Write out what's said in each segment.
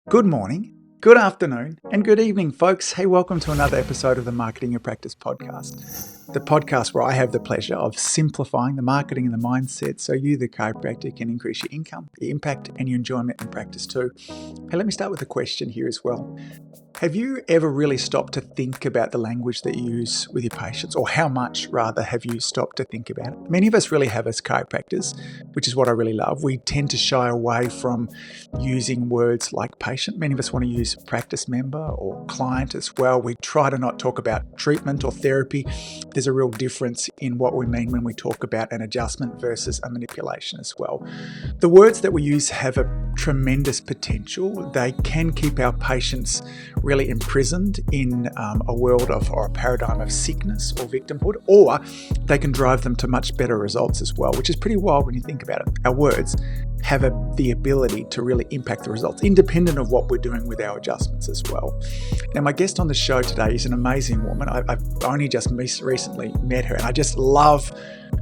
Good morning, good afternoon, and good evening, folks. Hey, welcome to another episode of the Marketing Your Practice podcast, the podcast where I have the pleasure of simplifying the marketing and the mindset so you, the chiropractor, can increase your income, your impact, and your enjoyment in practice too. Hey, let me start with a question here as well. Have you ever really stopped to think about the language that you use with your patients, or how much, rather, have you stopped to think about it? Many of us really have as chiropractors, which is what I really love. We tend to shy away from using words like patient. Many of us want to use practice member or client as well. We try to not talk about treatment or therapy. There's a real difference in what we mean when we talk about an adjustment versus a manipulation as well. The words that we use have a tremendous potential. They can keep our patients really imprisoned in a world of or a paradigm of sickness or victimhood, or they can drive them to much better results as well, which is pretty wild when you think about it. Our words have the ability to really impact the results, independent of what we're doing with our adjustments as well. Now, my guest on the show today is an amazing woman. I've only just recently met her, and I just love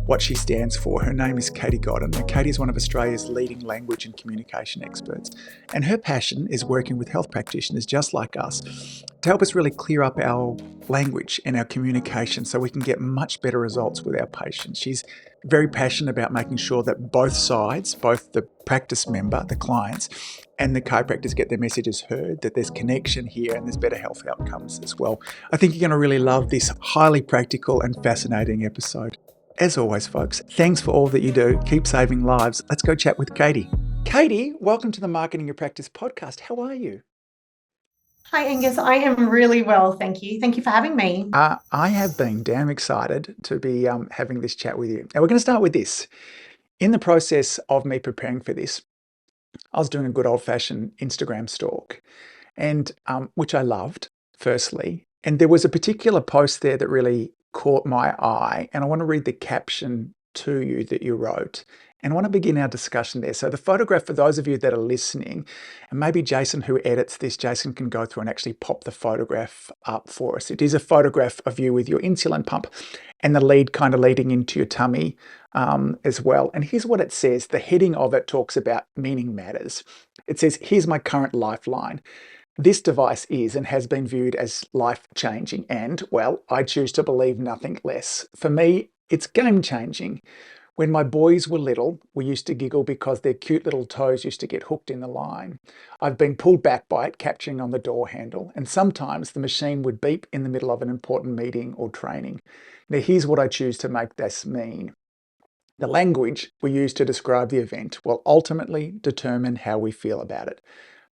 what she stands for. Her name is Katie Godden. Now, Katie is one of Australia's leading language and communication experts, and her passion is working with health practitioners just like us to help us really clear up our language and our communication so we can get much better results with our patients. She's very passionate about making sure that both sides, both the practice member, the clients, and the chiropractors get their messages heard, that there's connection here and there's better health outcomes as well. I think you're going to really love this highly practical and fascinating episode. As always, folks, thanks for all that you do. Keep saving lives. Let's go chat with Katie. Katie, welcome to the Marketing Your Practice podcast. How are you? Hi, Angus. I am really well, thank you. Thank you for having me. I have been damn excited to be having this chat with you. Now, we're going to start with this. In the process of me preparing for this, I was doing a good old-fashioned Instagram stalk, and which I loved, firstly. And there was a particular post there that really caught my eye, and I want to read the caption to you that you wrote. And I want to begin our discussion there. So the photograph, for those of you that are listening, and maybe Jason, who edits this, Jason can go through and actually pop the photograph up for us. It is a photograph of you with your insulin pump and the lead kind of leading into your tummy as well. And here's what it says. The heading of it talks about meaning matters. It says, here's my current lifeline. This device is and has been viewed as life-changing and, well, I choose to believe nothing less. For me, it's game-changing. When my boys were little, we used to giggle because their cute little toes used to get hooked in the line. I've been pulled back by it, capturing on the door handle, and sometimes the machine would beep in the middle of an important meeting or training. Now, here's what I choose to make this mean. The language we use to describe the event will ultimately determine how we feel about it.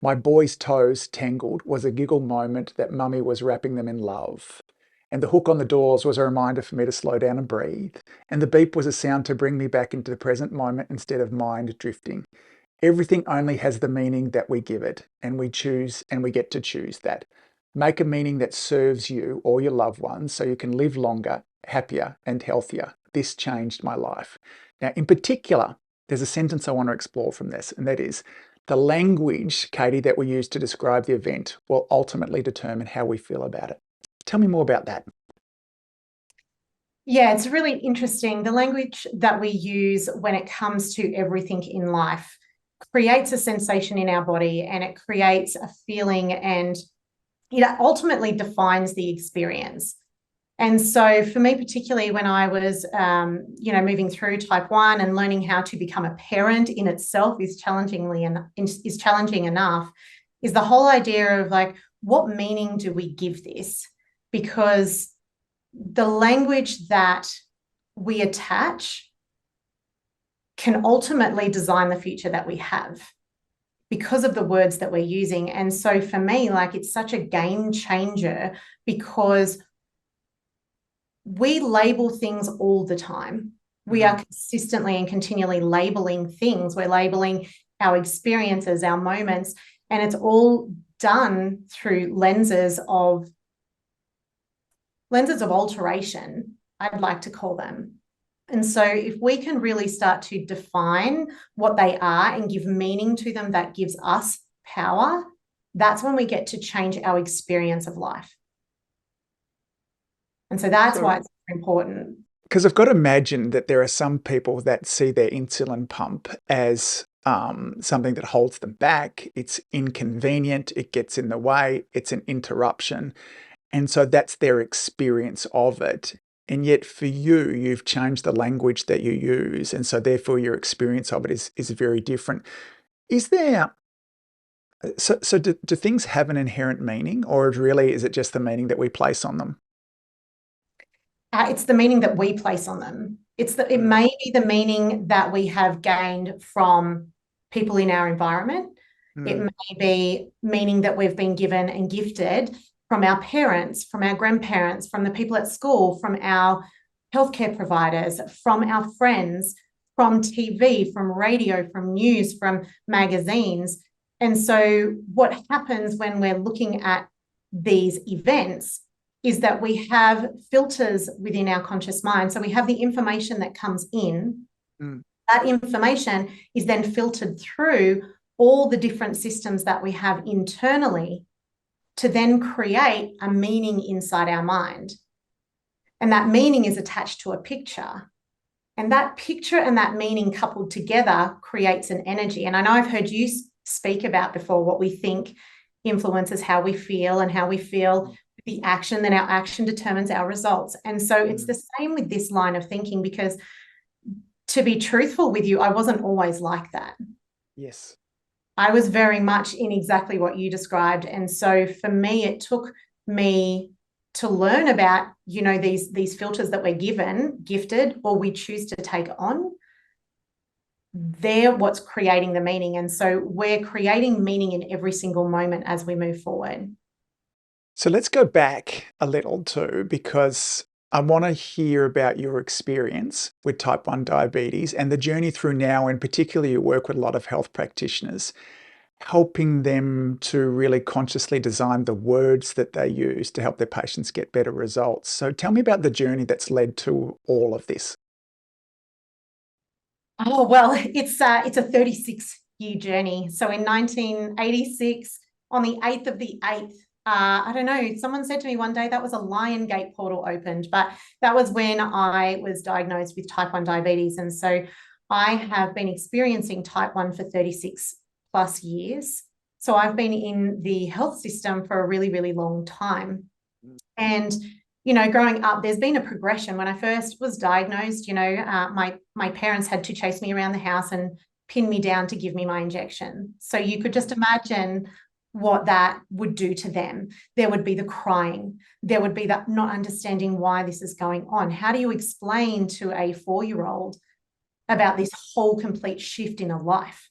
My boy's toes tangled was a giggle moment that mummy was wrapping them in love. And the hook on the doors was a reminder for me to slow down and breathe. And the beep was a sound to bring me back into the present moment instead of mind drifting. Everything only has the meaning that we give it, and we get to choose that. Make a meaning that serves you or your loved ones so you can live longer, happier, and healthier. This changed my life. Now, in particular, there's a sentence I want to explore from this, and that is, the language, Katie, that we use to describe the event will ultimately determine how we feel about it. Tell me more about that. Yeah, it's really interesting. The language that we use when it comes to everything in life creates a sensation in our body, and it creates a feeling, and it ultimately defines the experience. And so for me, particularly when I was, moving through type 1 and learning how to become a parent in itself is challenging enough, is the whole idea of like, what meaning do we give this? Because the language that we attach can ultimately design the future that we have because of the words that we're using. And so for me, like, it's such a game changer because we label things all the time. We are consistently and continually labeling things. We're labeling our experiences, our moments, and it's all done through lenses of alteration, I'd like to call them. And so if we can really start to define what they are and give meaning to them that gives us power, that's when we get to change our experience of life. And so that's why it's important. Because I've got to imagine that there are some people that see their insulin pump as something that holds them back. It's inconvenient. It gets in the way. It's an interruption. And so that's their experience of it. And yet for you, you've changed the language that you use. And so therefore your experience of it is very different. Is there, so do things have an inherent meaning, or really is it just the meaning that we place on them? It's the meaning that we place on them. It may be the meaning that we have gained from people in our environment. It may be meaning that we've been given and gifted from our parents, from our grandparents, from the people at school, from our healthcare providers, from our friends, from TV, from radio, from news, from magazines. And so what happens when we're looking at these events is that we have filters within our conscious mind. So we have the information that comes in. That information is then filtered through all the different systems that we have internally to then create a meaning inside our mind. And that meaning is attached to a picture. And that picture and that meaning coupled together creates an energy. And I know I've heard you speak about before what we think influences how we feel, and how we feel the action, then our action determines our results. And so it's the same with this line of thinking, because to be truthful with you, I wasn't always like that. Yes. I was very much in exactly what you described. And so for me, it took me to learn about, these filters that we're gifted, or we choose to take on. They're what's creating the meaning. And so we're creating meaning in every single moment as we move forward. So let's go back a little too, because I want to hear about your experience with type 1 diabetes and the journey through now, and particularly you work with a lot of health practitioners, helping them to really consciously design the words that they use to help their patients get better results. So tell me about the journey that's led to all of this. Oh, well, it's a 36-year journey. So in 1986, on the 8th of the 8th, I don't know, someone said to me one day that was a Lion Gate portal opened, but that was when I was diagnosed with type 1 diabetes. And so I have been experiencing type 1 for 36 plus years. So I've been in the health system for a really, really long time. And growing up, there's been a progression. When I first was diagnosed, my parents had to chase me around the house and pin me down to give me my injection. So you could just imagine what that would do to them. There would be the crying. There would be that not understanding why this is going on. How do you explain to a 4-year-old about this whole complete shift in a life?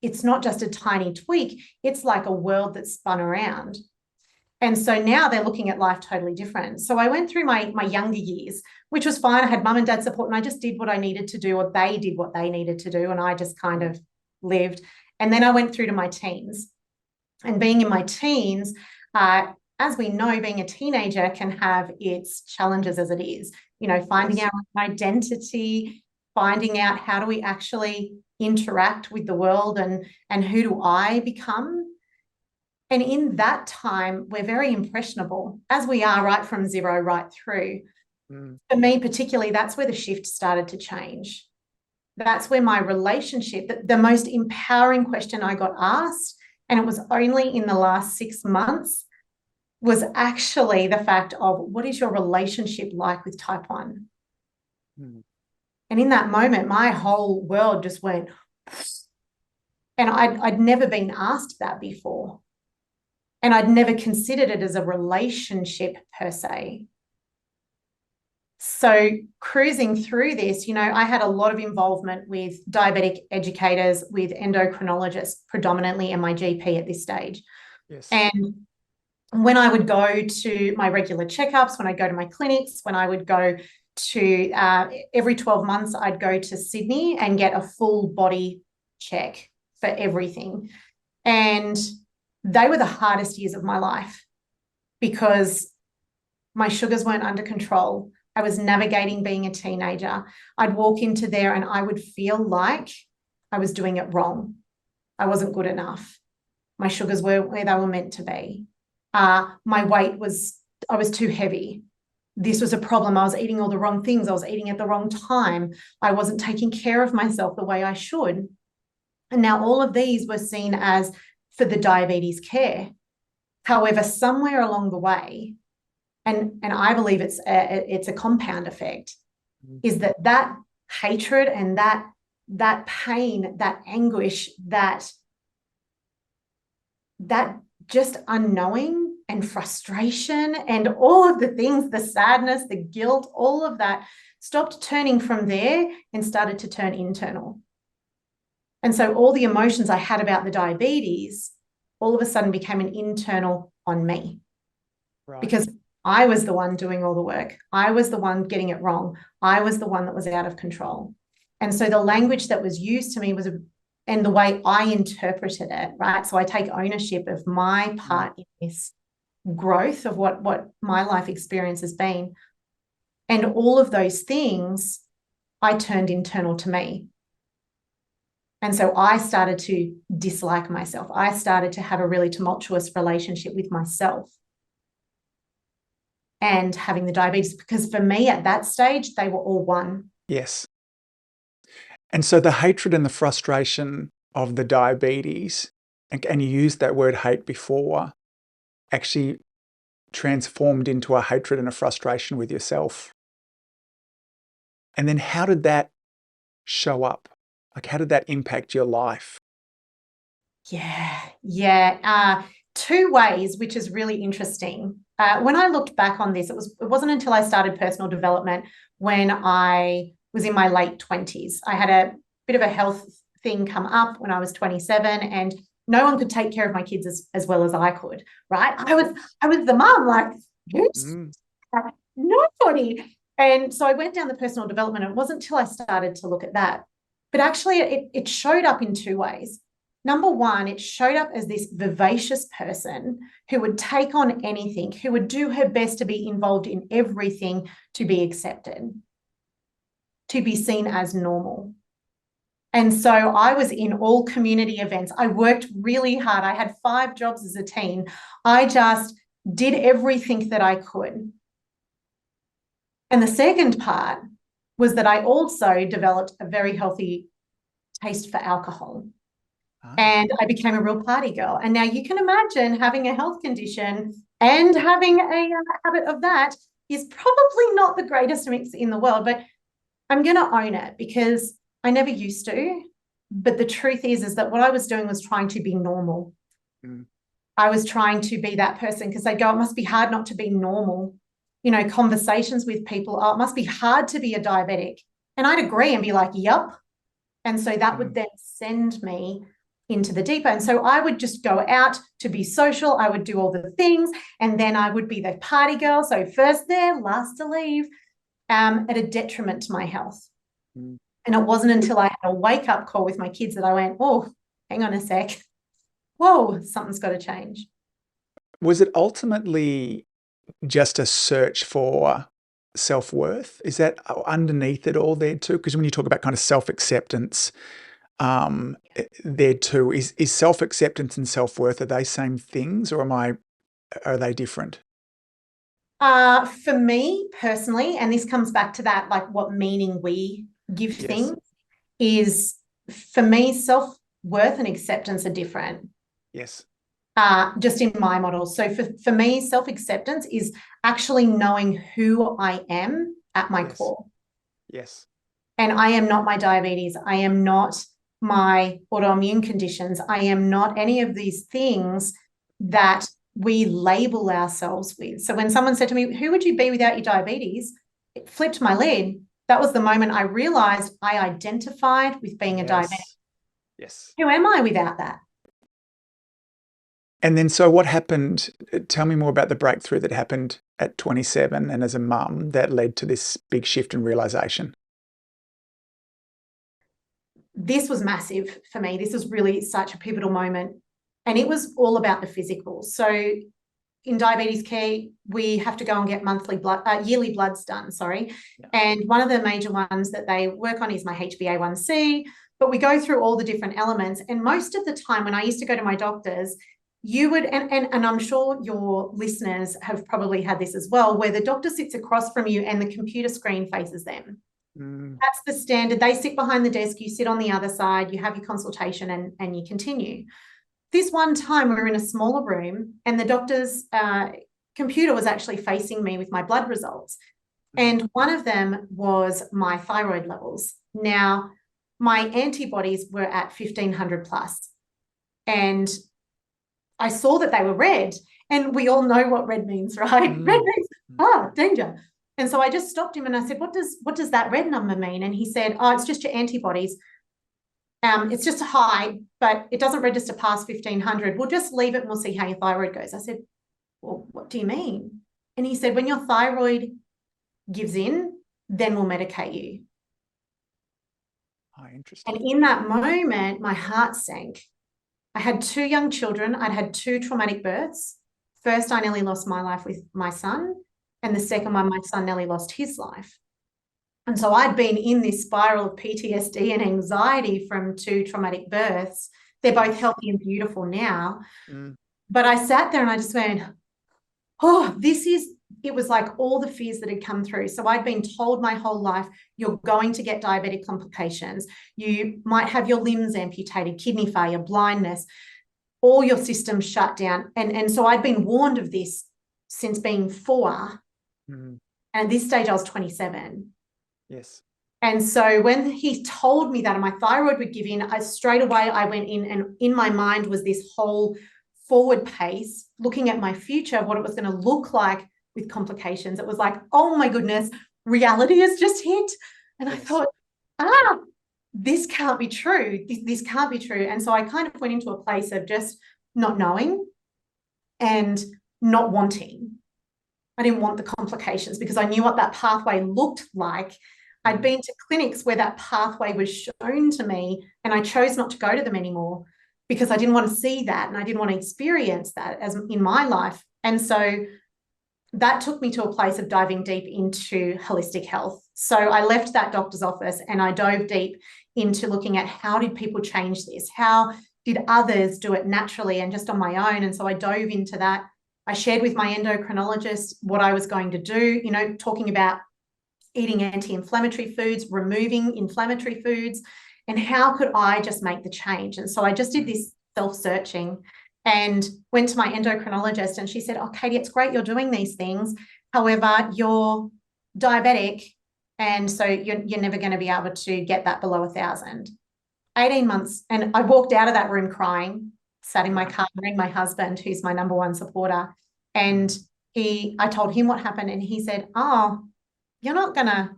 It's not just a tiny tweak. It's like a world that's spun around. And so now they're looking at life totally different. So I went through my younger years, which was fine. I had mum and dad support, and I just did what I needed to do, or they did what they needed to do, and I just kind of lived. And then I went through to my teens. And being in my teens, as we know, being a teenager can have its challenges as it is, finding our identity, finding out how do we actually interact with the world, and who do I become? And in that time, we're very impressionable, as we are right from zero right through. For me particularly, that's where the shift started to change. That's where my relationship, the most empowering question I got asked, and it was only in the last 6 months, was actually the fact of, what is your relationship like with type 1? And in that moment, my whole world just went, and I'd never been asked that before. And I'd never considered it as a relationship per se. So cruising through this, I had a lot of involvement with diabetic educators, with endocrinologists predominantly, and my GP at this stage. Yes. And when I would go to my regular checkups, when I go to my clinics, when I would go to every 12 months, I'd go to Sydney and get a full body check for everything. And they were the hardest years of my life, because my sugars weren't under control. I was navigating being a teenager. I'd walk into there and I would feel like I was doing it wrong. I wasn't good enough. My sugars were where they were meant to be. My weight I was too heavy. This was a problem. I was eating all the wrong things. I was eating at the wrong time. I wasn't taking care of myself the way I should. And now all of these were seen as for the diabetes care. However, somewhere along the way, and I believe it's a compound effect, is that hatred and that pain, that anguish, that just unknowing and frustration and all of the things, the sadness, the guilt, all of that stopped turning from there and started to turn internal. And so all the emotions I had about the diabetes all of a sudden became an internal on me. Right. Because I was the one doing all the work. I was the one getting it wrong. I was the one that was out of control. And so the language that was used to me was, and the way I interpreted it, right? So I take ownership of my part in this growth of what my life experience has been. And all of those things I turned internal to me. And so I started to dislike myself. I started to have a really tumultuous relationship with myself and having the diabetes, because for me at that stage, they were all one. Yes. And so the hatred and the frustration of the diabetes, and you used that word hate before, actually transformed into a hatred and a frustration with yourself. And then how did that show up? Like, how did that impact your life? Yeah. Two ways, which is really interesting. When I looked back on this, it wasn't until I started personal development when I was in my late 20s. I had a bit of a health thing come up when I was 27, and no one could take care of my kids as well as I could, right? I was the mom, like, nobody. And so I went down the personal development, and it wasn't until I started to look at that. But actually, it showed up in two ways. Number one, it showed up as this vivacious person who would take on anything, who would do her best to be involved in everything to be accepted, to be seen as normal. And so I was in all community events. I worked really hard. I had 5 jobs as a teen. I just did everything that I could. And the second part was that I also developed a very healthy taste for alcohol. And I became a real party girl. And now you can imagine having a health condition and having a habit of that is probably not the greatest mix in the world, but I'm going to own it because I never used to. But the truth is that what I was doing was trying to be normal. I was trying to be that person because they'd go, it must be hard not to be normal. You know, conversations with people, oh, it must be hard to be a diabetic. And I'd agree and be like, yup. And so that would then send me into the deep end. So I would just go out to be social. I would do all the things. And then I would be the party girl. So first there, last to leave, at a detriment to my health. And it wasn't until I had a wake-up call with my kids that I went, oh, hang on a sec. Whoa, something's got to change. Was it ultimately just a search for self-worth? Is that underneath it all there too? Because when you talk about kind of self-acceptance, there too, is self-acceptance and self-worth, are they same things, or are they different? For me personally, and this comes back to that, like what meaning we give things, is for me, self-worth and acceptance are different. Yes. Just in my model. So for me, self-acceptance is actually knowing who I am at my core. Yes. And I am not my diabetes. I am not my autoimmune conditions. I am not any of these things that we label ourselves with. So when someone said to me, who would you be without your diabetes? It flipped my lid. That was the moment I realized I identified with being a diabetic. Yes. Who am I without that? And then, so what happened? Tell me more about the breakthrough that happened at 27 and as a mum that led to this big shift in realization. This was massive for me. This was really such a pivotal moment. And it was all about the physical. So in diabetes care, we have to go and get yearly bloods done, And one of the major ones that they work on is my HbA1c, but we go through all the different elements. And most of the time when I used to go to my doctors, you would, and I'm sure your listeners have probably had this as well, where the doctor sits across from you and the computer screen faces them. That's the standard. They sit behind the desk, you sit on the other side, you have your consultation and you continue. This one time we were in a smaller room and the doctor's computer was actually facing me with my blood results. And one of them was my thyroid levels. Now, my antibodies were at 1500 plus. And I saw that they were red. And we all know what red means, right? Red means, danger. And so I just stopped him and I said, what does that red number mean? And he said, oh, it's just your antibodies. It's just a high, but it doesn't register past 1500. We'll just leave it and we'll see how your thyroid goes. I said, well, what do you mean? And he said, when your thyroid gives in, then we'll medicate you. Oh, interesting. And in that moment, my heart sank. I had 2 young children. I'd had 2 traumatic births. First, I nearly lost my life with my son. And the second one, my son nearly lost his life. And so I'd been in this spiral of PTSD and anxiety from 2 traumatic births. They're both healthy and beautiful now. But I sat there and I just went, oh, it was like all the fears that had come through. So I'd been told my whole life, you're going to get diabetic complications. You might have your limbs amputated, kidney failure, blindness, all your systems shut down. And so I'd been warned of this since being 4. And at this stage, I was 27. Yes. And so when he told me that and my thyroid would give in, straight away I went in, and in my mind was this whole forward pace, looking at my future, what it was going to look like with complications. It was like, oh my goodness, reality has just hit. And I thought, this can't be true. This can't be true. And so I kind of went into a place of just not knowing and not wanting. I didn't want the complications because I knew what that pathway looked like. I'd been to clinics where that pathway was shown to me and I chose not to go to them anymore because I didn't want to see that and I didn't want to experience that as in my life. And so that took me to a place of diving deep into holistic health. So I left that doctor's office and I dove deep into looking at how did people change this? How did others do it naturally and just on my own? And so I dove into that. I shared with my endocrinologist what I was going to do, talking about eating anti-inflammatory foods, removing inflammatory foods, and how could I just make the change? And so I just did this self-searching and went to my endocrinologist and she said, oh, Katie, it's great you're doing these things. However, you're diabetic and so you're never going to be able to get that below 1,000. 18 months. And I walked out of that room crying, sat in my car, rang my husband, who's my number one supporter. And I told him what happened and he said, oh, you're not going to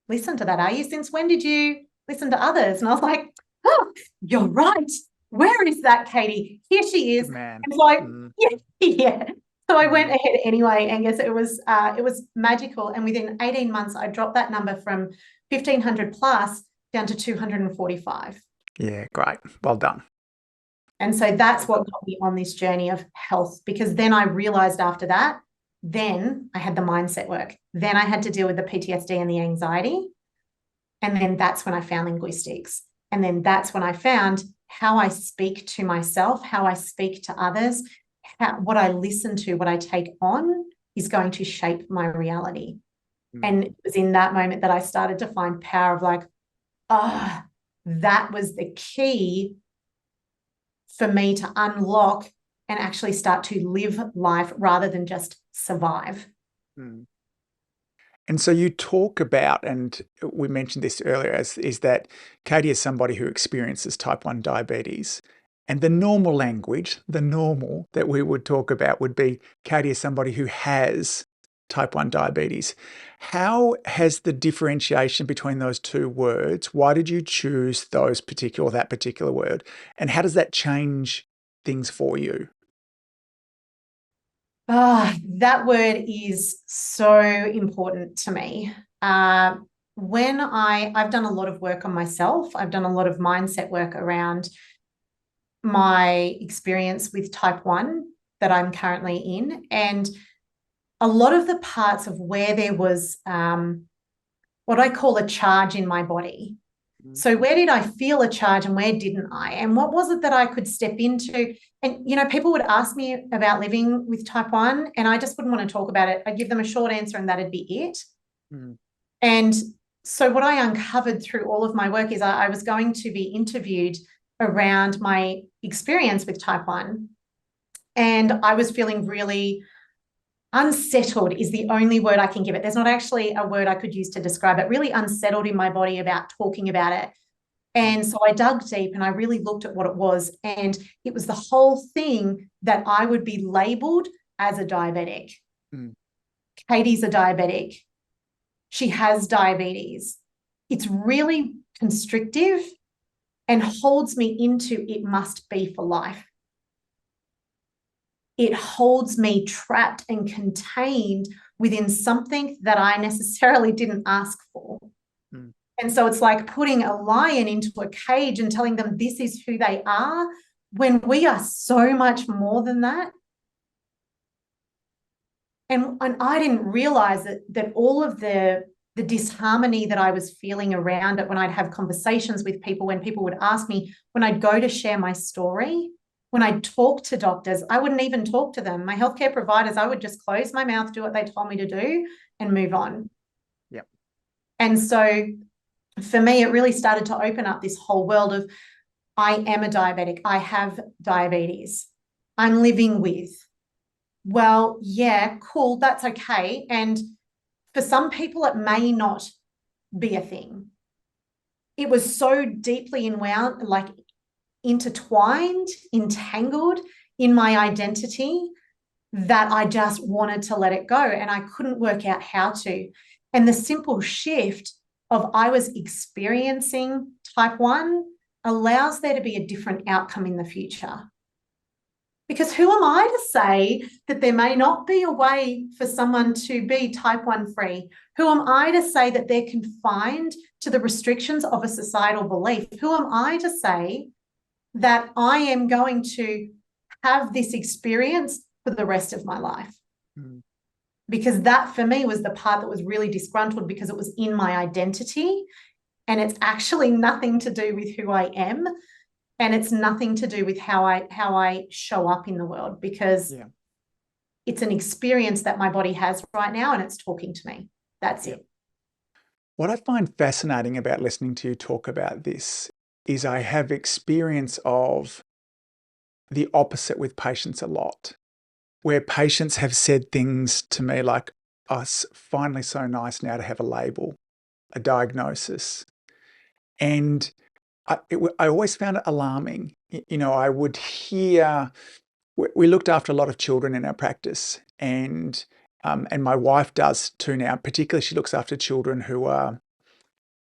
listen to that, are you? Since when did you listen to others? And I was like, oh, you're right. Where is that, Katie? Here she is. Man. And so yeah. So I went ahead anyway, Angus. It was magical. And within 18 months, I dropped that number from 1,500 plus down to 245. Yeah, great. Well done. And so that's what got me on this journey of health, because then I realized after that, then I had the mindset work. Then I had to deal with the PTSD and the anxiety. And then that's when I found linguistics. And then that's when I found how I speak to myself, how I speak to others, what I listen to, what I take on is going to shape my reality. And it was in that moment that I started to find power of like, that was the key for me to unlock and actually start to live life rather than just survive. And so you talk about, and we mentioned this earlier, is that Katie is somebody who experiences type 1 diabetes. And the normal language, the normal that we would talk about would be Katie is somebody who has type 1 diabetes. How has the differentiation between those two words, why did you choose that particular word? And how does that change things for you? That word is so important to me. When I've done a lot of work on myself, I've done a lot of mindset work around my experience with type 1 that I'm currently in. And a lot of the parts of where there was what I call a charge in my body. So where did I feel a charge and where didn't I? And what was it that I could step into? And, people would ask me about living with type 1 and I just wouldn't want to talk about it. I'd give them a short answer and that'd be it. And So what I uncovered through all of my work is I was going to be interviewed around my experience with type 1. And I was feeling really unsettled is the only word I can give it. There's not actually a word I could use to describe it. Really unsettled in my body about talking about it. And so I dug deep and I really looked at what it was. And it was the whole thing that I would be labeled as a diabetic. Mm. Katie's a diabetic. She has diabetes. It's really constrictive and holds me into it must be for life. It holds me trapped and contained within something that I necessarily didn't ask for. Mm. And so it's like putting a lion into a cage and telling them this is who they are when we are so much more than that. And I didn't realize that all of the disharmony that I was feeling around it when I'd have conversations with people, when people would ask me, when I'd go to share my story, when I'd talk to doctors, I wouldn't even talk to them. My healthcare providers, I would just close my mouth, do what they told me to do and move on. Yep. And so for me, it really started to open up this whole world of I am a diabetic. I have diabetes. I'm living with. Well, yeah, cool. That's okay. And for some people, it may not be a thing. It was so deeply inwound, like intertwined, entangled in my identity that I just wanted to let it go. And I couldn't work out how to. And the simple shift of I was experiencing type 1 allows there to be a different outcome in the future. Because who am I to say that there may not be a way for someone to be type 1 free? Who am I to say that they're confined to the restrictions of a societal belief? Who am I to say that I am going to have this experience for the rest of my life? Mm. Because that for me was the part that was really disgruntled because it was in my identity and it's actually nothing to do with who I am. And it's nothing to do with how I show up in the world because it's an experience that my body has right now and it's talking to me. That's it. What I find fascinating about listening to you talk about this is I have experience of the opposite with patients a lot, where patients have said things to me like, oh, it's finally so nice now to have a label, a diagnosis. And I always found it alarming. You know, I would hear, we looked after a lot of children in our practice, and my wife does too now. Particularly, she looks after children who are,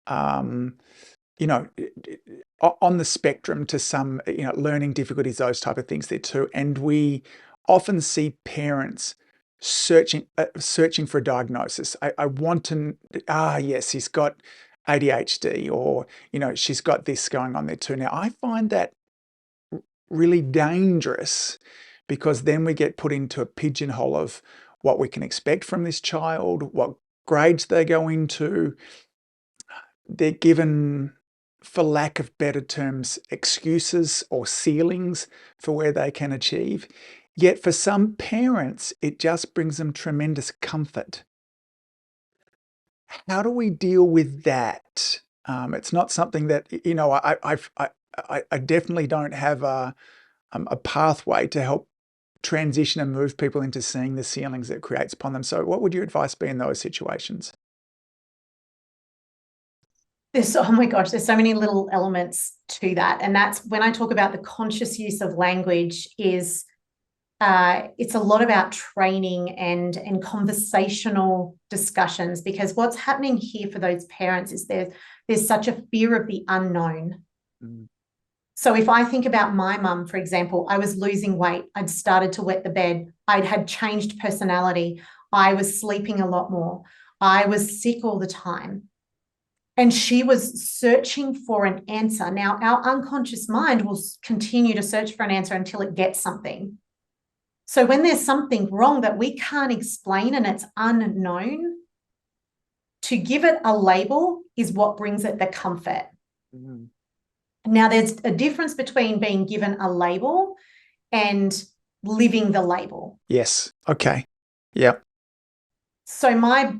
you know, on the spectrum to some, you know, learning difficulties, those type of things there too. And we often see parents searching for a diagnosis. I want to, yes, he's got ADHD, or, you know, she's got this going on there too. Now, I find that really dangerous because then we get put into a pigeonhole of what we can expect from this child, what grades they go into. They're given, for lack of better terms, excuses or ceilings for where they can achieve. Yet for some parents, it just brings them tremendous comfort. How do we deal with that? It's not something that, you know, I definitely don't have a pathway to help transition and move people into seeing the ceilings that it creates upon them. So what would your advice be in those situations? Oh my gosh, there's so many little elements to that. And that's when I talk about the conscious use of language is it's a lot about training and conversational discussions, because what's happening here for those parents is there's such a fear of the unknown. Mm. So if I think about my mum, for example, I was losing weight. I'd started to wet the bed. I'd had changed personality. I was sleeping a lot more. I was sick all the time. And she was searching for an answer. Now, our unconscious mind will continue to search for an answer until it gets something. So when there's something wrong that we can't explain and it's unknown, to give it a label is what brings it the comfort. Mm-hmm. Now, there's a difference between being given a label and living the label. Yes. Okay. Yeah. So my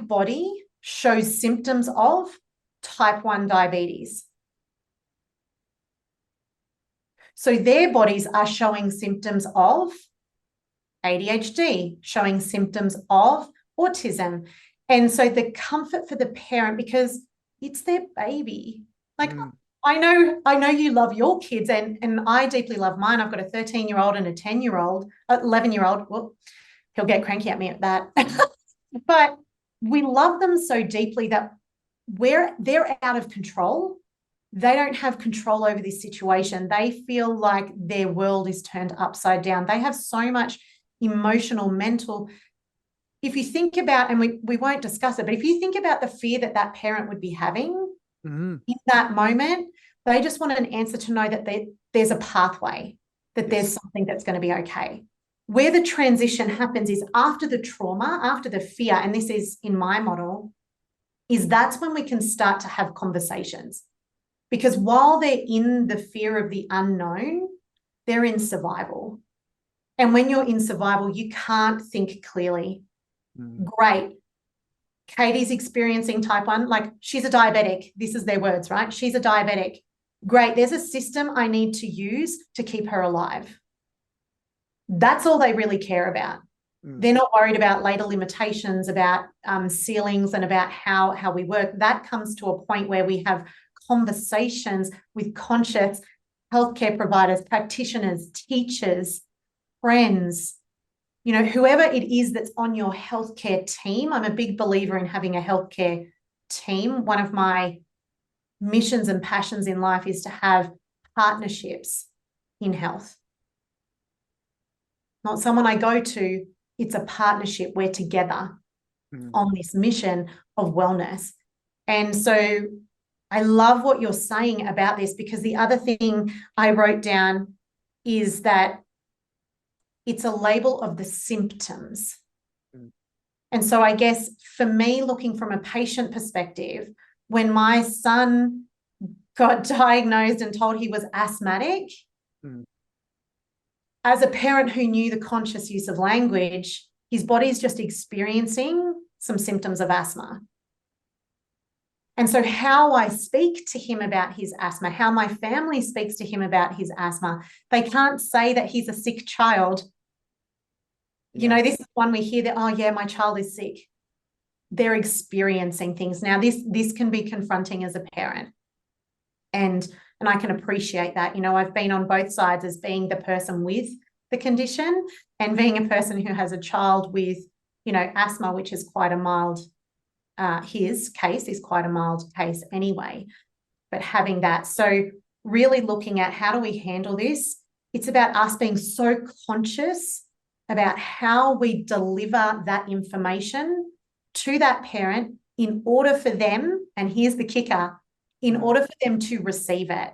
body shows symptoms of type 1 diabetes. So their bodies are showing symptoms of ADHD, showing symptoms of autism. And so the comfort for the parent, because it's their baby. Like, I know you love your kids, and I deeply love mine. I've got a 13-year-old and a 10-year-old, 11-year-old. Well, he'll get cranky at me at that. But we love them so deeply that they're out of control. They don't have control over this situation. They feel like their world is turned upside down. They have so much emotional, mental. If you think about, and we won't discuss it, but if you think about the fear that that parent would be having in that moment, they just want an answer to know that there's a pathway, that there's something that's going to be okay. Where the transition happens is after the trauma, after the fear, and this is in my model, is that's when we can start to have conversations. Because while they're in the fear of the unknown, they're in survival. And when you're in survival, you can't think clearly. Great. Katie's experiencing type 1, like she's a diabetic. This is their words, right? She's a diabetic. Great. There's a system I need to use to keep her alive. That's all they really care about. They're not worried about later limitations, about ceilings, and about how we work. That comes to a point where we have conversations with conscious healthcare providers, practitioners, teachers, friends, whoever it is that's on your healthcare team. I'm a big believer in having a healthcare team. One of my missions and passions in life is to have partnerships in health. Not someone I go to, it's a partnership. We're together on this mission of wellness. And so I love what you're saying about this, because the other thing I wrote down is that it's a label of the symptoms. And so I guess for me, looking from a patient perspective, when my son got diagnosed and told he was asthmatic, as a parent who knew the conscious use of language, his body's just experiencing some symptoms of asthma. And so how I speak to him about his asthma, how my family speaks to him about his asthma, they can't say that he's a sick child. This is one we hear that, oh yeah, my child is sick. They're experiencing things. Now, this can be confronting as a parent. And I can appreciate that. I've been on both sides, as being the person with the condition and being a person who has a child with, asthma, which is quite a mild, his case is quite a mild case anyway. But having that, so really looking at how do we handle this? It's about us being so conscious about how we deliver that information to that parent in order for them, and here's the kicker, in order for them to receive it.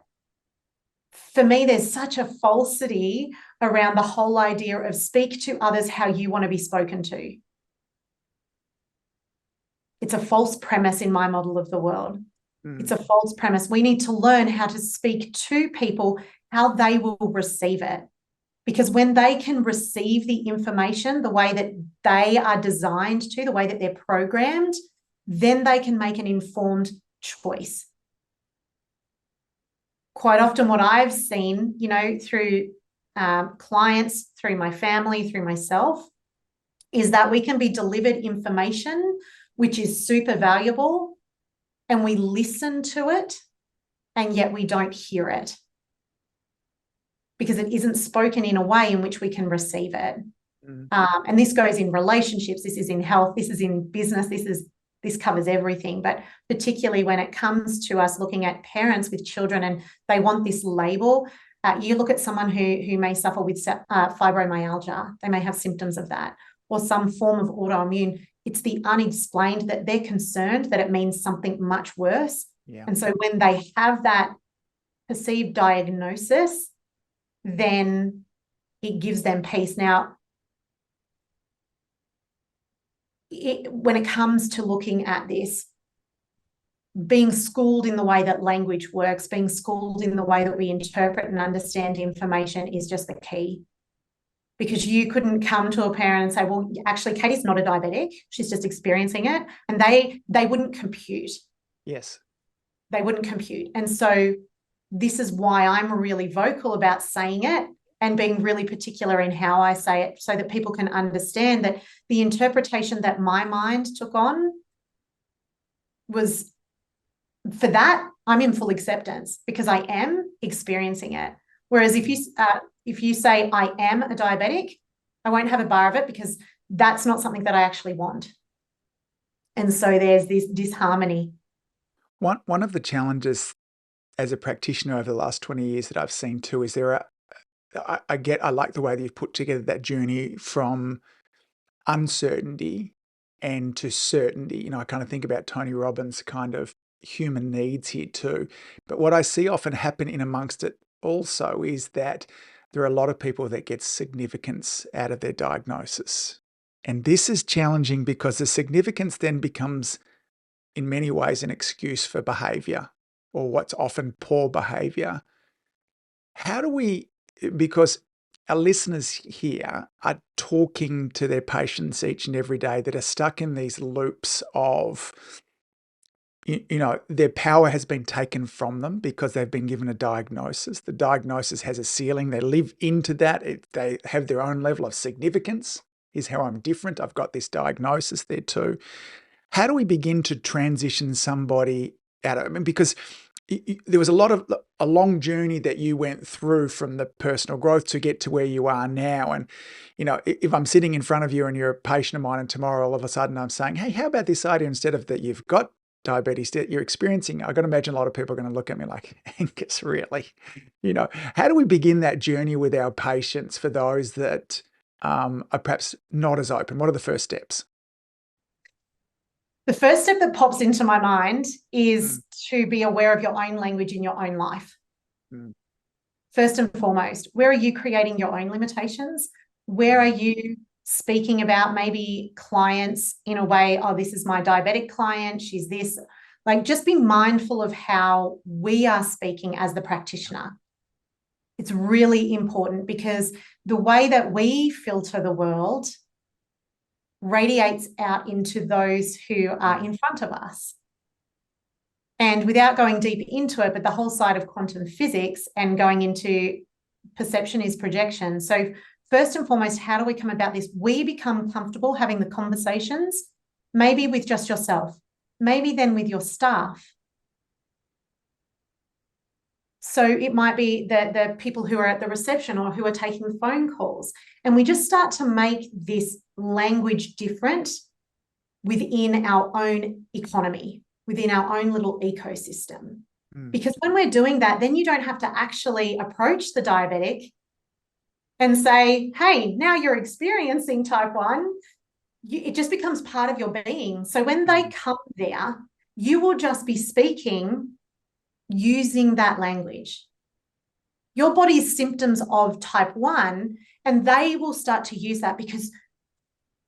For me, there's such a falsity around the whole idea of speak to others how you want to be spoken to. It's a false premise in my model of the world. It's a false premise. We need to learn how to speak to people how they will receive it. Because when they can receive the information the way that they are designed to, the way that they're programmed, then they can make an informed choice. Quite often what I've seen, through clients, through my family, through myself, is that we can be delivered information which is super valuable, and we listen to it, and yet we don't hear it because it isn't spoken in a way in which we can receive it. And this goes in relationships, this is in health, this is in business, this covers everything. But particularly when it comes to us looking at parents with children and they want this label, you look at someone who may suffer with fibromyalgia, they may have symptoms of that, or some form of autoimmune. It's the unexplained that they're concerned that it means something much worse. And so when they have that perceived diagnosis, then it gives them peace. Now, when it comes to looking at this, being schooled in the way that language works, being schooled in the way that we interpret and understand information is just the key. because you couldn't come to a parent and say, well, actually, Katie's not a diabetic. She's just experiencing it. And they wouldn't compute. Yes. They wouldn't compute. And so this is why I'm really vocal about saying it and being really particular in how I say it, so that people can understand that the interpretation that my mind took on was, for that, I'm in full acceptance because I am experiencing it. Whereas if you say I am a diabetic, I won't have a bar of it because that's not something that I actually want. And so there's this disharmony. One of the challenges as a practitioner over the last 20 years that I've seen too is I like the way that you've put together that journey from uncertainty and to certainty. I kind of think about Tony Robbins' kind of human needs here too. But what I see often happen in amongst it also is that there are a lot of people that get significance out of their diagnosis. And this is challenging because the significance then becomes, in many ways, an excuse for behavior, or what's often poor behavior. Because our listeners here are talking to their patients each and every day that are stuck in these loops of, their power has been taken from them because they've been given a diagnosis. The diagnosis has a ceiling. They live into that. They have their own level of significance. Here's how I'm different. I've got this diagnosis there too. How do we begin to transition somebody out of it? Because there was a long journey that you went through from the personal growth to get to where you are now. And, if I'm sitting in front of you and you're a patient of mine and tomorrow all of a sudden I'm saying, hey, how about this idea instead of that you've got diabetes that you're experiencing? I've got to imagine a lot of people are going to look at me like, Angus, really? How do we begin that journey with our patients for those that are perhaps not as open? What are the first steps? The first step that pops into my mind is to be aware of your own language in your own life. First and foremost, where are you creating your own limitations? Where are you speaking about maybe clients in a way, oh, this is my diabetic client, she's this. Like, just be mindful of how we are speaking as the practitioner. It's really important because the way that we filter the world radiates out into those who are in front of us. And without going deep into it, but the whole side of quantum physics and going into perception is projection. So first and foremost, how do we come about this? We become comfortable having the conversations, maybe with just yourself, maybe then with your staff. So it might be the people who are at the reception or who are taking phone calls. And we just start to make this language different within our own economy, within our own little ecosystem. Because when we're doing that, then you don't have to actually approach the diabetic and say, hey, now you're experiencing type 1. It just becomes part of your being. So when they come there, you will just be speaking using that language. Your body's symptoms of type 1, and they will start to use that because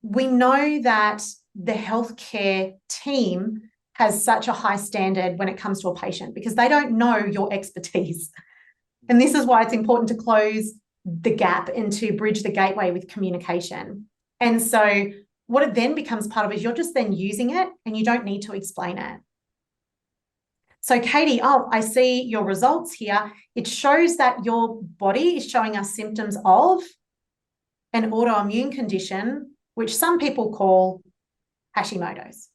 we know that the healthcare team has such a high standard when it comes to a patient because they don't know your expertise. And this is why it's important to close the gap and to bridge the gateway with communication. And so what it then becomes part of is you're just then using it and you don't need to explain it. So Katie, I see your results here. It shows that your body is showing us symptoms of an autoimmune condition, which some people call Hashimoto's.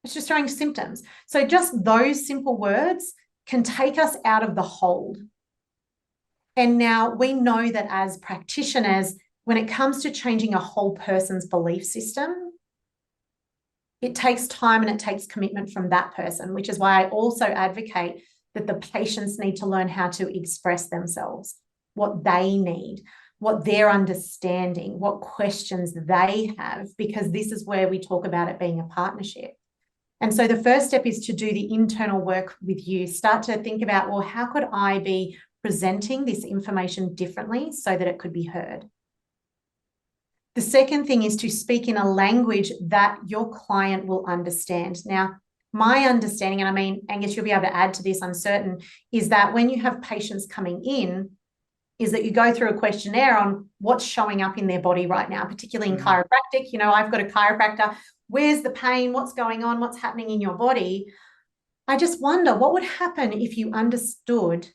It's just showing symptoms. So just those simple words can take us out of the hold. And now we know that as practitioners, when it comes to changing a whole person's belief system, it takes time and it takes commitment from that person, which is why I also advocate that the patients need to learn how to express themselves, what they need, what they're understanding, what questions they have, because this is where we talk about it being a partnership. And so the first step is to do the internal work with you. Start to think about, well, how could I be presenting this information differently so that it could be heard? The second thing is to speak in a language that your client will understand. Now, my understanding, and I mean, Angus, you'll be able to add to this, I'm certain, is that when you have patients coming in, is that you go through a questionnaire on what's showing up in their body right now, particularly in chiropractic. You know, I've got a chiropractor. Where's the pain? What's going on? What's happening in your body? I just wonder what would happen if you understood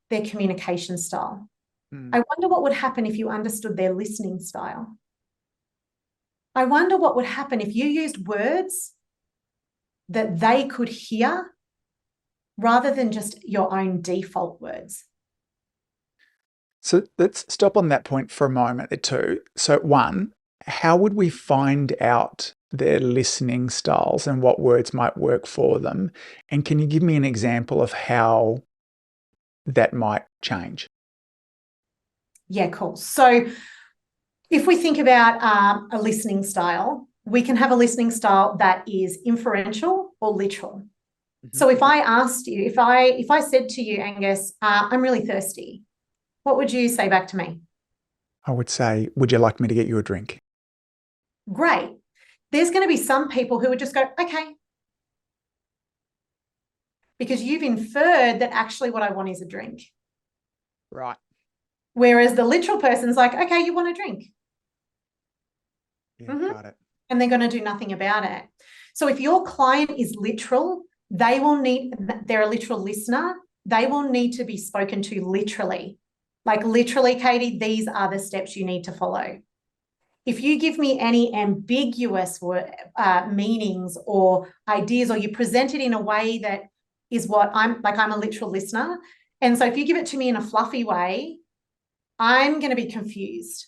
their communication style. I wonder what would happen if you understood their listening style. I wonder what would happen if you used words that they could hear rather than just your own default words. So let's stop on that point for a moment too. So one, how would we find out their listening styles and what words might work for them? And can you give me an example of how that might change? Yeah, cool. So if we think about a listening style, we can have a listening style that is inferential or literal. So if I asked you, if I said to you, Angus, I'm really thirsty, what would you say back to me? I would say, would you like me to get you a drink? Great. There's going to be some people who would just go, okay. Because you've inferred that actually what I want is a drink. Right. Whereas the literal person's like, okay, you want a drink. Yeah, got it. And they're going to do nothing about it. So if your client is literal, they're a literal listener, they will need to be spoken to literally. Like literally, Katie, these are the steps you need to follow. If you give me any ambiguous meanings or ideas, or you present it in a way that is what I'm a literal listener. And so if you give it to me in a fluffy way, I'm going to be confused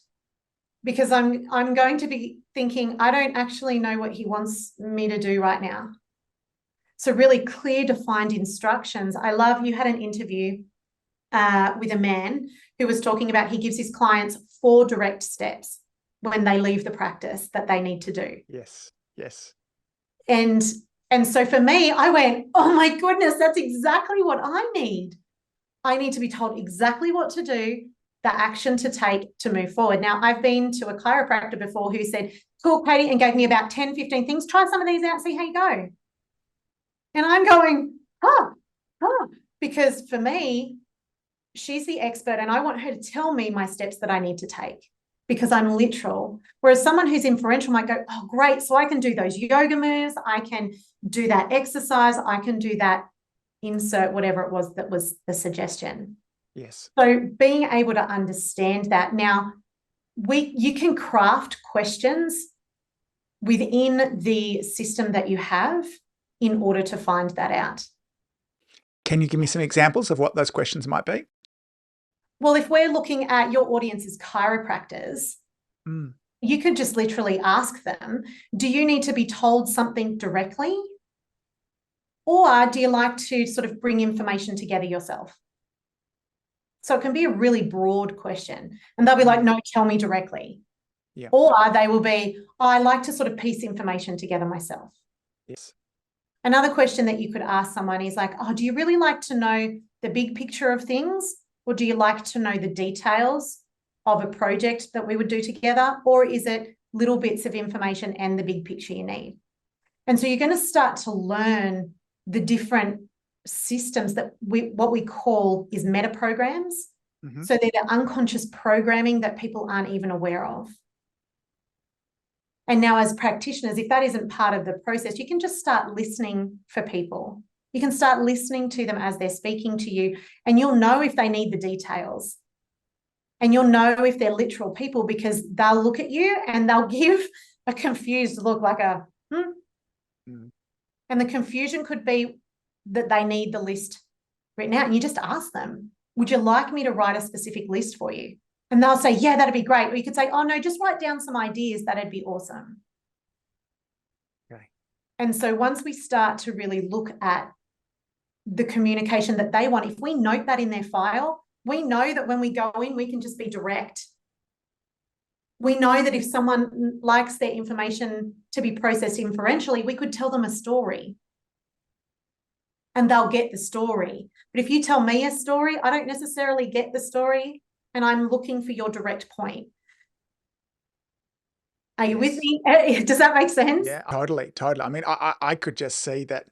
because I'm going to be thinking, I don't actually know what he wants me to do right now. So really clear, defined instructions. I love, you had an interview with a man who was talking about he gives his clients 4 direct steps when they leave the practice that they need to do. Yes, yes. And so for me, I went, oh my goodness, that's exactly what I need. I need to be told exactly what to do, the action to take to move forward. Now, I've been to a chiropractor before who said, cool, Katie, and gave me about 10, 15 things. Try some of these out, see how you go. And I'm going, because for me, she's the expert and I want her to tell me my steps that I need to take because I'm literal. Whereas someone who's inferential might go, oh, great. So I can do those yoga moves. I can do that exercise. I can do that, insert whatever it was that was the suggestion. Yes. So being able to understand that. Now, you can craft questions within the system that you have in order to find that out. Can you give me some examples of what those questions might be? Well, if we're looking at your audience as chiropractors, you could just literally ask them, do you need to be told something directly? Or do you like to sort of bring information together yourself? So it can be a really broad question. And they'll be like, no, tell me directly. Yeah. Or they will be, oh, I like to sort of piece information together myself. Yes. Another question that you could ask someone is like, oh, do you really like to know the big picture of things? Or do you like to know the details of a project that we would do together? Or is it little bits of information and the big picture you need? And so you're going to start to learn the different systems that what we call is meta programs. So they're the unconscious programming that people aren't even aware of. And now as practitioners, if that isn't part of the process, you can just start listening for people. You can start listening to them as they're speaking to you, and you'll know if they need the details. And you'll know if they're literal people because they'll look at you and they'll give a confused look, like a, And the confusion could be that they need the list written out. And you just ask them, would you like me to write a specific list for you? And they'll say, yeah, that'd be great. Or you could say, oh, no, just write down some ideas. That'd be awesome. Okay. And so once we start to really look at the communication that they want, if we note that in their file, we know that when we go in, we can just be direct. We know that if someone likes their information to be processed inferentially, we could tell them a story and they'll get the story. But if you tell me a story, I don't necessarily get the story and I'm looking for your direct point. Are you with me? Does that make sense? Yeah, totally. I mean, I could just see that,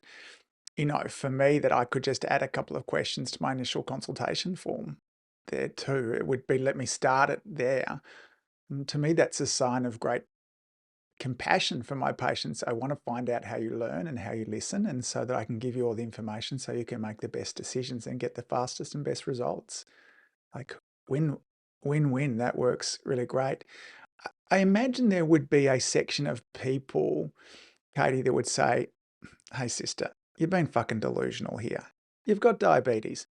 for me, that I could just add a couple of questions to my initial consultation form there too. It would be, let me start it there. And to me, that's a sign of great compassion for my patients. I want to find out how you learn and how you listen, and so that I can give you all the information so you can make the best decisions and get the fastest and best results. Like win-win, that works really great. I imagine there would be a section of people, Katie, that would say, hey sister, you've been fucking delusional here. You've got diabetes.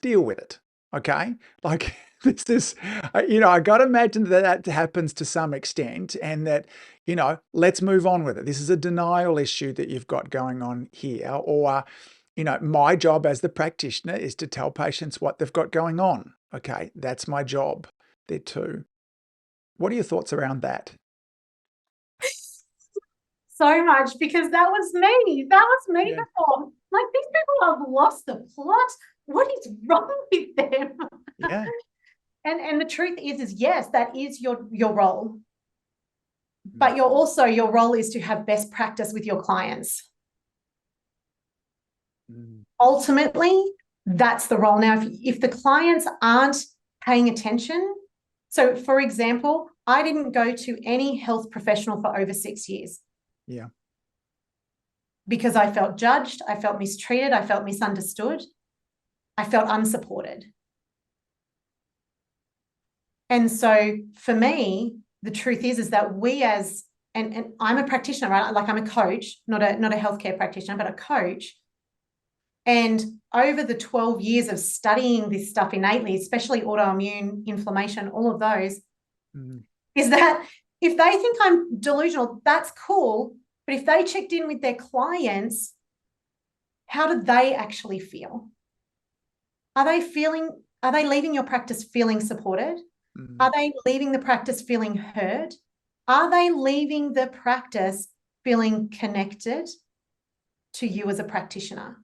Deal with it. Okay? Like this is, I got to imagine that happens to some extent, and that, let's move on with it. This is a denial issue that you've got going on here. Or, my job as the practitioner is to tell patients what they've got going on. Okay? That's my job there too. What are your thoughts around that? So much, because that was me. That was me Yeah. before. Like, these people have lost the plot. What is wrong with them? Yeah. And the truth is yes, that is your role. But your role is to have best practice with your clients. Ultimately, that's the role. Now, if the clients aren't paying attention, so for example, I didn't go to any health professional for over 6 years. Yeah. Because I felt judged, I felt mistreated, I felt misunderstood, I felt unsupported. And so for me, the truth is that we as, and I'm a practitioner, right? Like, I'm a coach, not a healthcare practitioner, but a coach. And over the 12 years of studying this stuff innately, especially autoimmune, inflammation, all of those, is that if they think I'm delusional, that's cool. But if they checked in with their clients, how do they actually feel? Are they leaving your practice feeling supported? Are they leaving the practice feeling heard? Are they leaving the practice feeling connected to you as a practitioner?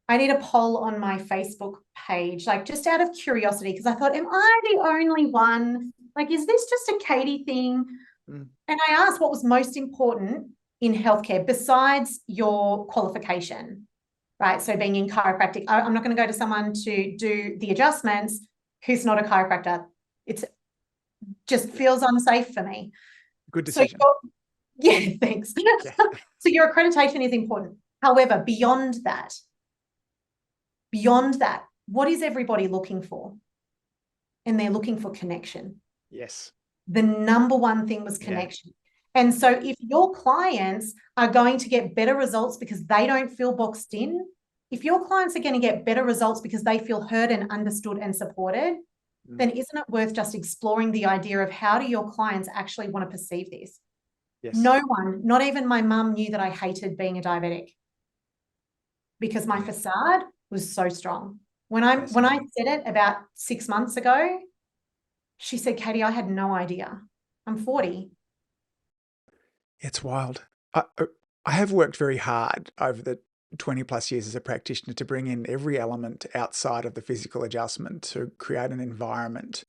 I need a poll on my Facebook page, like, just out of curiosity, because I thought, am I the only one? Like, is this just a Katie thing? And I asked what was most important in healthcare besides your qualification, right? So being in chiropractic, I'm not going to go to someone to do the adjustments who's not a chiropractor. It just feels unsafe for me. Good decision. Yeah, thanks. Yeah. So your accreditation is important. However, beyond that, what is everybody looking for? And they're looking for connection. Yes. The number one thing was connection. Yeah. And so if your clients are going to get better results because they don't feel boxed in, if your clients are going to get better results because they feel heard and understood and supported, then isn't it worth just exploring the idea of how do your clients actually want to perceive this? Yes. No one, not even my mum, knew that I hated being a diabetic because my facade was so strong. When I said it about 6 months ago, she said, Katie, I had no idea. I'm 40. It's wild. I have worked very hard over the 20 plus years as a practitioner to bring in every element outside of the physical adjustment to create an environment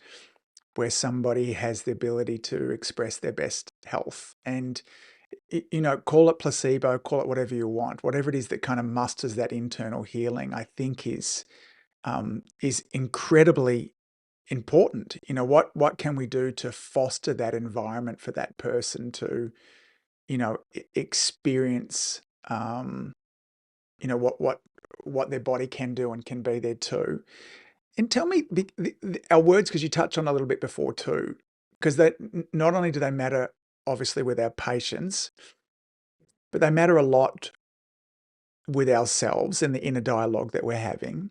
where somebody has the ability to express their best health. And, call it placebo, call it whatever you want, whatever it is that kind of musters that internal healing, I think is incredibly important. What can we do to foster that environment for that person to, experience, what their body can do and can be there too. And tell me our words, because you touched on a little bit before too, because that not only do they matter obviously with our patients, but they matter a lot with ourselves and the inner dialogue that we're having.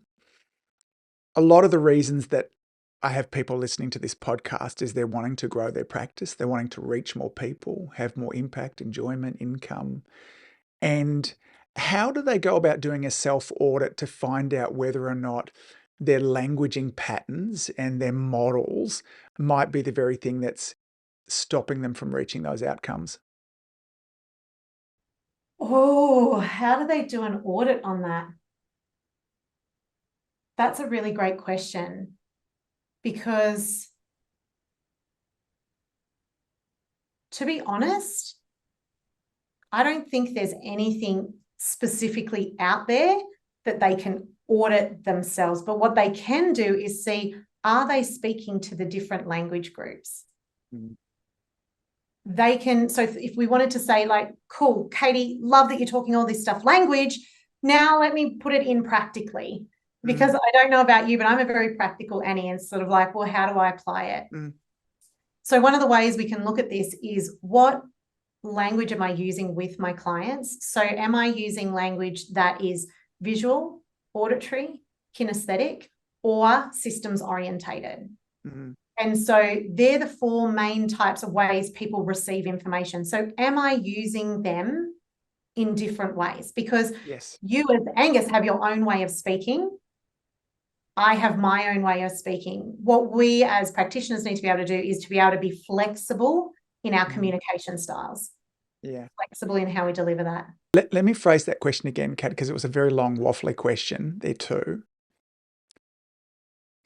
A lot of the reasons that I have people listening to this podcast is they're wanting to grow their practice. They're wanting to reach more people, have more impact, enjoyment, income. And how do they go about doing a self-audit to find out whether or not their languaging patterns and their models might be the very thing that's stopping them from reaching those outcomes? Oh, how do they do an audit on that? That's a really great question, because to be honest, I don't think there's anything specifically out there that they can audit themselves. But what they can do is see, are they speaking to the different language groups? Mm. They can, so if we wanted to say like, cool, Katie, love that you're talking all this stuff language. Now let me put it in practically, because I don't know about you, but I'm a very practical Annie, and sort of like, well, how do I apply it? So one of the ways we can look at this is, what language am I using with my clients? So am I using language that is visual, auditory, kinesthetic, or systems orientated? And so they're the four main types of ways people receive information. So am I using them in different ways? Because you as Angus have your own way of speaking. I have my own way of speaking. What we as practitioners need to be able to do is to be able to be flexible in our communication styles. Yeah. Flexible in how we deliver that. Let me phrase that question again, Kat, because it was a very long, waffly question there too.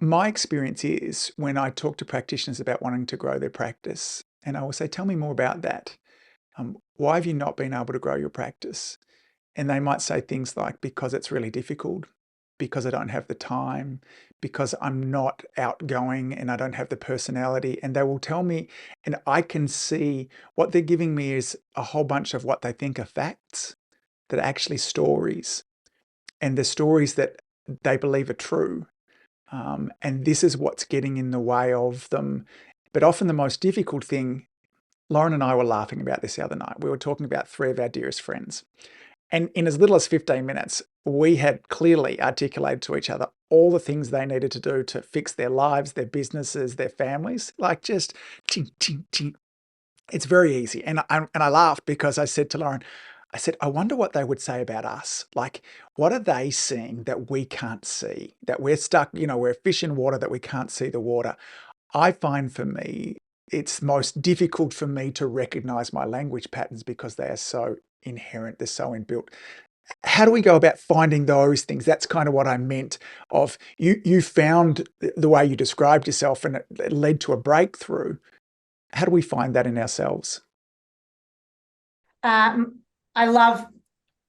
My experience is, when I talk to practitioners about wanting to grow their practice, and I will say, tell me more about that. Why have you not been able to grow your practice? And they might say things like, because it's really difficult, because I don't have the time, because I'm not outgoing and I don't have the personality. And they will tell me, and I can see what they're giving me is a whole bunch of what they think are facts that are actually stories, and the stories that they believe are true. And this is what's getting in the way of them. But often the most difficult thing, Lauren and I were laughing about this the other night. We were talking about three of our dearest friends. And in as little as 15 minutes, we had clearly articulated to each other all the things they needed to do to fix their lives, their businesses, their families. Like, just ching, ching, ching. It's very easy. And I laughed because I said to Lauren, I said, I wonder what they would say about us. Like, what are they seeing that we can't see? That we're stuck, we're a fish in water, that we can't see the water. I find, for me, it's most difficult for me to recognize my language patterns because they are so inherent, they're so inbuilt. How do we go about finding those things? That's kind of what I meant of, you found the way you described yourself and it led to a breakthrough. How do we find that in ourselves? I love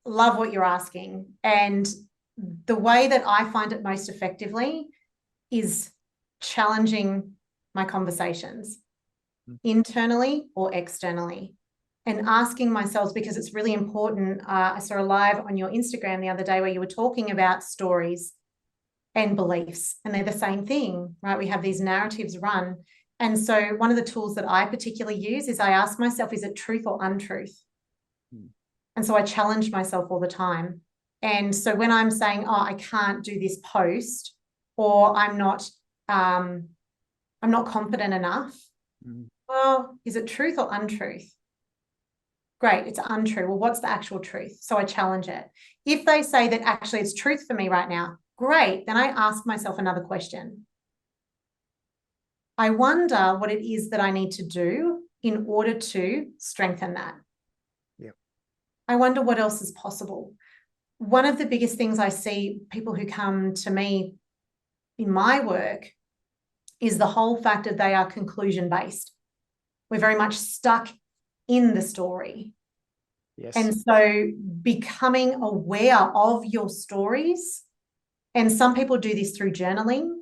what you're asking. And the way that I find it most effectively is challenging my conversations internally or externally, and asking myself, because it's really important. I saw a live on your Instagram the other day where you were talking about stories and beliefs, and they're the same thing, right? We have these narratives run. And so one of the tools that I particularly use is I ask myself, is it truth or untruth? And so I challenge myself all the time. And so when I'm saying, oh, I can't do this post, or I'm not confident enough, well, is it truth or untruth? Great, it's untrue. Well, what's the actual truth? So I challenge it. If they say that actually it's truth for me right now, great. Then I ask myself another question. I wonder what it is that I need to do in order to strengthen that. I wonder what else is possible. One of the biggest things I see people who come to me in my work is the whole fact that they are conclusion-based. We're very much stuck in the story. Yes. And so becoming aware of your stories, and some people do this through journaling.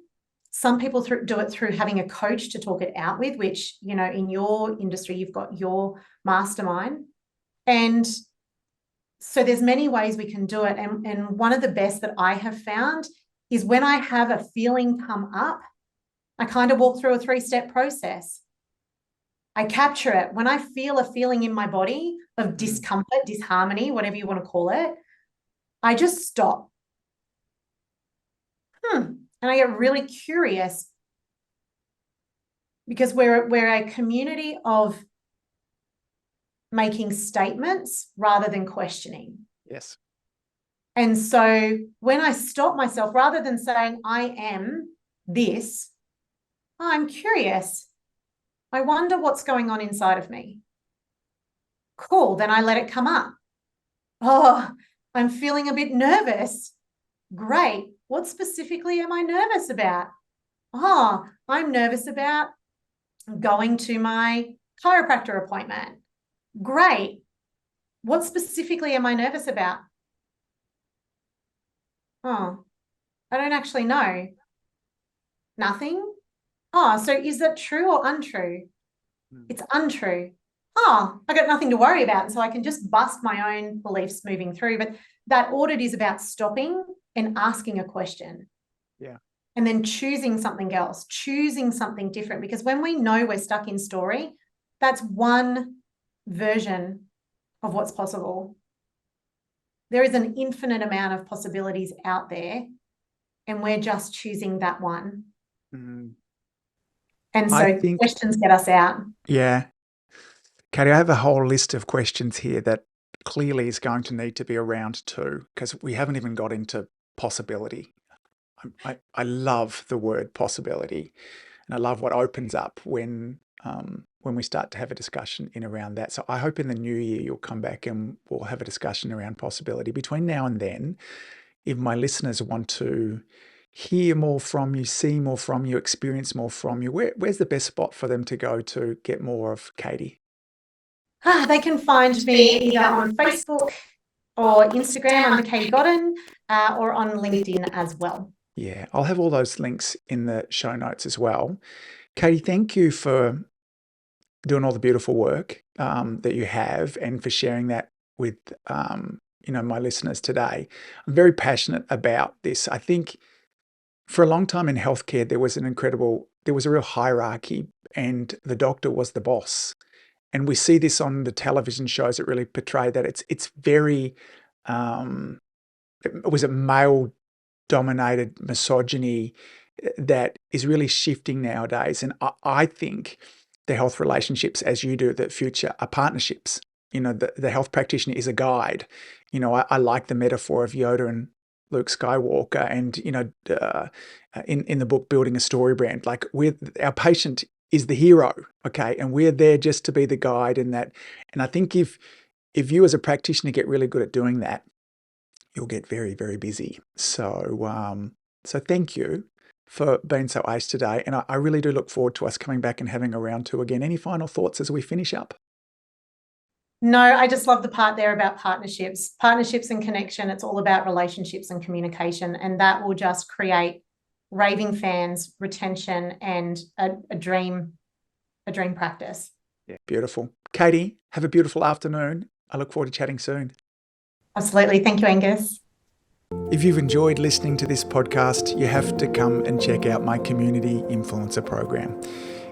Some people do it through having a coach to talk it out with, which, in your industry, you've got your mastermind. And so there's many ways we can do it. And one of the best that I have found is when I have a feeling come up, I kind of walk through a 3-step process. I capture it. When I feel a feeling in my body of discomfort, disharmony, whatever you want to call it, I just stop. And I get really curious, because we're a community of making statements rather than questioning. Yes. And so when I stop myself, rather than saying, I am this, I'm curious. I wonder what's going on inside of me. Cool. Then I let it come up. Oh, I'm feeling a bit nervous. Great. What specifically am I nervous about? Oh, I'm nervous about going to my chiropractor appointment. Great. What specifically am I nervous about? Oh, I don't actually know. Nothing? Oh, so is that true or untrue? Mm. It's untrue. Oh, I got nothing to worry about. And so I can just bust my own beliefs moving through. But that audit is about stopping and asking a question. Yeah. And then choosing something else, choosing something different. Because when we know we're stuck in story, that's one version of what's possible. There is an infinite amount of possibilities out there, and we're just choosing that one. Mm. And I so think, questions get us out. yeah. Katie, I have a whole list of questions here that clearly is going to need to be a round two because we haven't even got into possibility. I love the word possibility, and I love what opens up when we start to have a discussion in around that. So I hope in the new year you'll come back and we'll have a discussion around possibility. Between now and then, if my listeners want to hear more from you, see more from you, experience more from you, where's the best spot for them to go to get more of Katie? They can find me either on Facebook or Instagram under Katie Godden, or on LinkedIn as well. Yeah, I'll have all those links in the show notes as well. Katie, thank you for doing all the beautiful work that you have and for sharing that with my listeners today. I'm very passionate about this. I think for a long time in healthcare, there was a real hierarchy, and the doctor was the boss. And we see this on the television shows that really portray that it's very was it male dominated misogyny that is really shifting nowadays. And I think the health relationships, as you do, the future are partnerships. The health practitioner is a guide. I like the metaphor of Yoda and Luke Skywalker, and in the book Building a Story Brand, like our patient is the hero, okay, and we're there just to be the guide in that. And I think if you as a practitioner get really good at doing that, you'll get very, very busy. So thank you for being so ace today. And I really do look forward to us coming back and having a round two again. Any final thoughts as we finish up? No, I just love the part there about partnerships and connection. It's all about relationships and communication, and that will just create raving fans, retention, and a dream practice. Yeah, beautiful. Katie, have a beautiful afternoon. I look forward to chatting soon. Absolutely. Thank you, Angus. If you've enjoyed listening to this podcast, you have to come and check out my Community Influencer Program.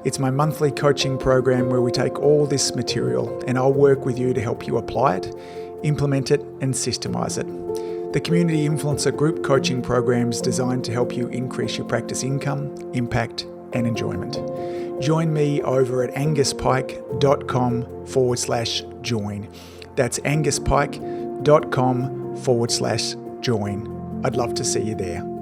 It's my monthly coaching program where we take all this material and I'll work with you to help you apply it, implement it, and systemize it. The Community Influencer Group Coaching Program is designed to help you increase your practice income, impact, and enjoyment. Join me over at anguspyke.com/join. That's anguspyke.com/join. I'd love to see you there.